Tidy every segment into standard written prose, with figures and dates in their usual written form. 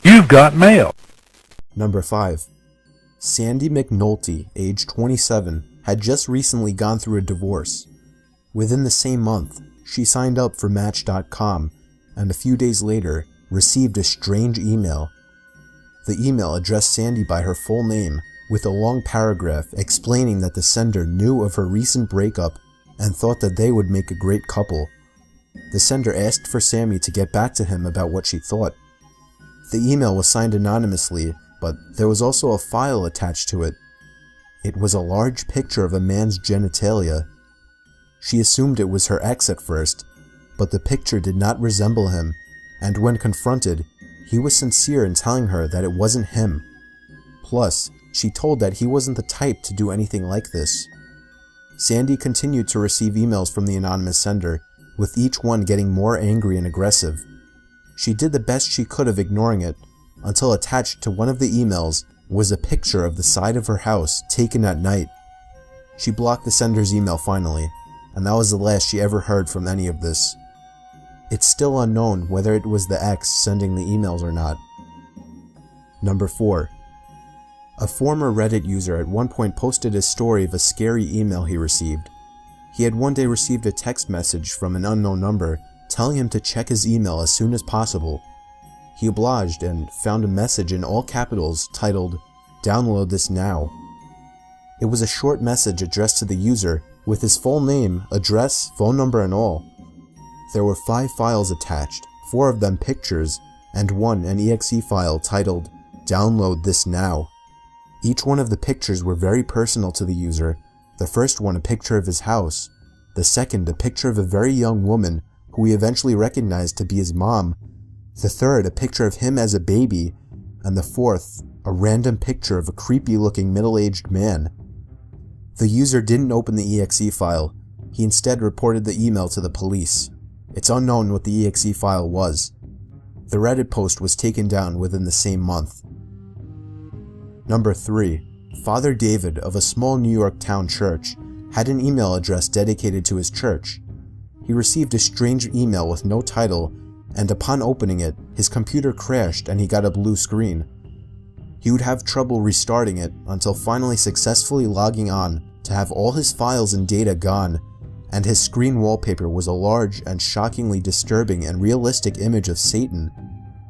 You've got mail. Number 5. Sandy McNulty, age 27, had just recently gone through a divorce. Within the same month, she signed up for Match.com and a few days later received a strange email. The email addressed Sandy by her full name with a long paragraph explaining that the sender knew of her recent breakup and thought that they would make a great couple. The sender asked for Sammy to get back to him about what she thought. The email was signed anonymously, but there was also a file attached to it. It was a large picture of a man's genitalia. She assumed it was her ex at first, but the picture did not resemble him, and when confronted, he was sincere in telling her that it wasn't him. Plus, she told that he wasn't the type to do anything like this. Sandy continued to receive emails from the anonymous sender, with each one getting more angry and aggressive. She did the best she could of ignoring it, until attached to one of the emails was a picture of the side of her house taken at night. She blocked the sender's email finally, and that was the last she ever heard from any of this. It's still unknown whether it was the ex sending the emails or not. Number 4. A former Reddit user at one point posted a story of a scary email he received. He had one day received a text message from an unknown number telling him to check his email as soon as possible. He obliged and found a message in all capitals titled, "Download this now." It was a short message addressed to the user with his full name, address, phone number, and all. There were 5 files attached, 4 of them pictures, and 1 an exe file titled, "Download this now." Each one of the pictures were very personal to the user. The first one a picture of his house, the second a picture of a very young woman who he eventually recognized to be his mom, the third a picture of him as a baby, and the fourth a random picture of a creepy looking middle-aged man. The user didn't open the exe file. He instead reported the email to the police. It's unknown what the exe file was. The Reddit post was taken down within the same month. Number 3. Father David of a small New York town church had an email address dedicated to his church. He received a strange email with no title, and upon opening it, his computer crashed and he got a blue screen. He would have trouble restarting it until finally successfully logging on to have all his files and data gone, and his screen wallpaper was a large and shockingly disturbing and realistic image of Satan.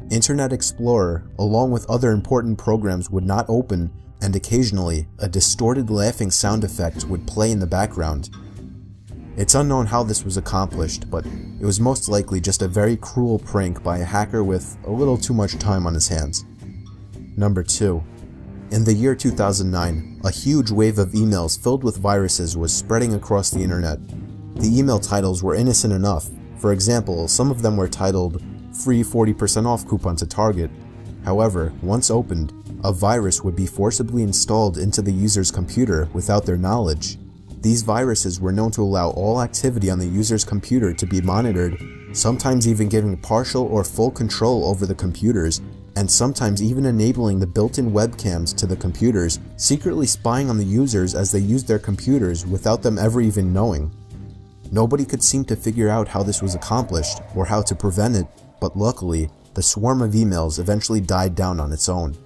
Internet Explorer, along with other important programs, would not open, and occasionally, a distorted laughing sound effect would play in the background. It's unknown how this was accomplished, but it was most likely just a very cruel prank by a hacker with a little too much time on his hands. Number 2. In the year 2009, a huge wave of emails filled with viruses was spreading across the internet. The email titles were innocent enough. For example, some of them were titled, "Free 40% off coupon to Target." However, once opened, a virus would be forcibly installed into the user's computer without their knowledge. These viruses were known to allow all activity on the user's computer to be monitored, sometimes even giving partial or full control over the computers, and sometimes even enabling the built-in webcams to the computers, secretly spying on the users as they used their computers without them ever even knowing. Nobody could seem to figure out how this was accomplished or how to prevent it, but luckily, the swarm of emails eventually died down on its own.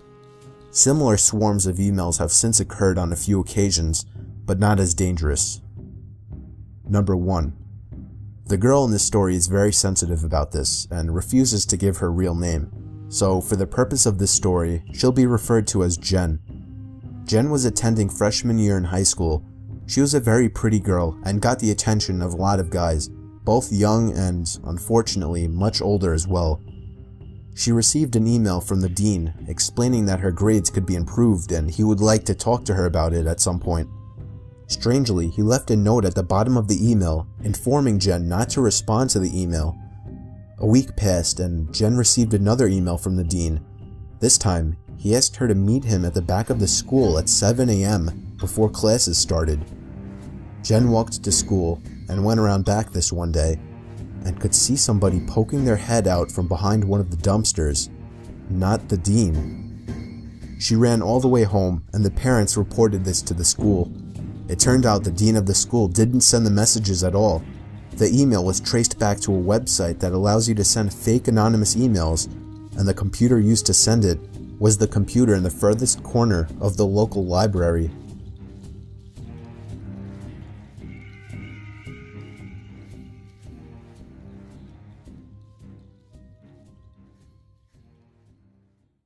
Similar swarms of emails have since occurred on a few occasions, but not as dangerous. Number 1. The girl in this story is very sensitive about this and refuses to give her real name, so for the purpose of this story, she'll be referred to as Jen. Jen was attending freshman year in high school. She was a very pretty girl and got the attention of a lot of guys, both young and, unfortunately, much older as well. She received an email from the dean explaining that her grades could be improved and he would like to talk to her about it at some point. Strangely, he left a note at the bottom of the email informing Jen not to respond to the email. A week passed and Jen received another email from the dean. This time, he asked her to meet him at the back of the school at 7 a.m. before classes started. Jen walked to school and went around back this one day and could see somebody poking their head out from behind one of the dumpsters. Not the dean. She ran all the way home and the parents reported this to the school. It turned out the dean of the school didn't send the messages at all. The email was traced back to a website that allows you to send fake anonymous emails, and the computer used to send it was the computer in the furthest corner of the local library